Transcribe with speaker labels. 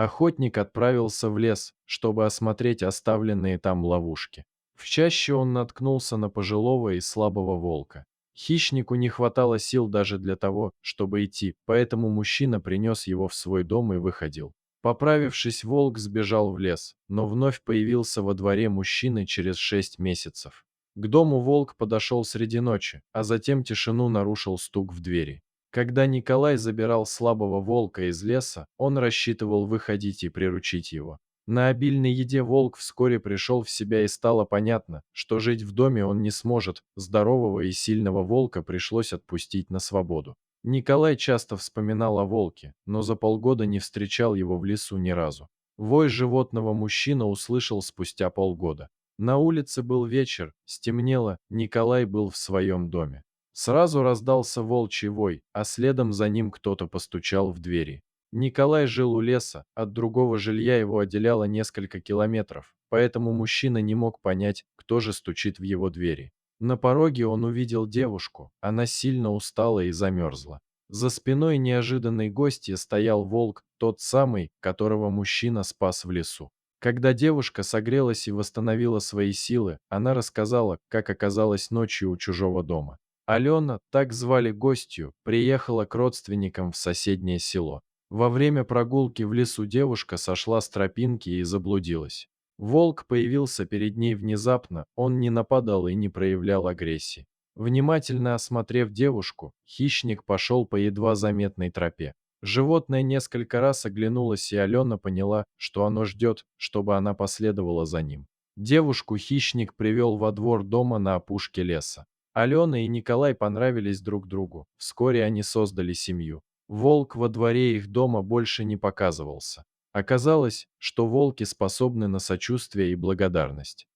Speaker 1: Охотник отправился в лес, чтобы осмотреть оставленные там ловушки. В чаще он наткнулся на пожилого и слабого волка. Хищнику не хватало сил даже для того, чтобы идти, поэтому мужчина принес его в свой дом и выходил. Поправившись, волк сбежал в лес, но вновь появился во дворе мужчины через 6 месяцев. К дому волк подошел среди ночи, а затем тишину нарушил стук в двери. Когда Николай забирал слабого волка из леса, он рассчитывал выходить и приручить его. На обильной еде волк вскоре пришел в себя и стало понятно, что жить в доме он не сможет, здорового и сильного волка пришлось отпустить на свободу. Николай часто вспоминал о волке, но за полгода не встречал его в лесу ни разу. Вой животного мужчина услышал спустя полгода. На улице был вечер, стемнело, Николай был в своем доме. Сразу раздался волчий вой, а следом за ним кто-то постучал в двери. Николай жил у леса, от другого жилья его отделяло несколько километров, поэтому мужчина не мог понять, кто же стучит в его двери. На пороге он увидел девушку, она сильно устала и замерзла. За спиной неожиданной гостья стоял волк, тот самый, которого мужчина спас в лесу. Когда девушка согрелась и восстановила свои силы, она рассказала, как оказалась ночью у чужого дома. Алена, так звали гостью, приехала к родственникам в соседнее село. Во время прогулки в лесу девушка сошла с тропинки и заблудилась. Волк появился перед ней внезапно, он не нападал и не проявлял агрессии. Внимательно осмотрев девушку, хищник пошел по едва заметной тропе. Животное несколько раз оглянулось, и Алена поняла, что оно ждет, чтобы она последовала за ним. Девушку хищник привел во двор дома на опушке леса. Алена и Николай понравились друг другу. Вскоре они создали семью. Волк во дворе их дома больше не показывался. Оказалось, что волки способны на сочувствие и благодарность.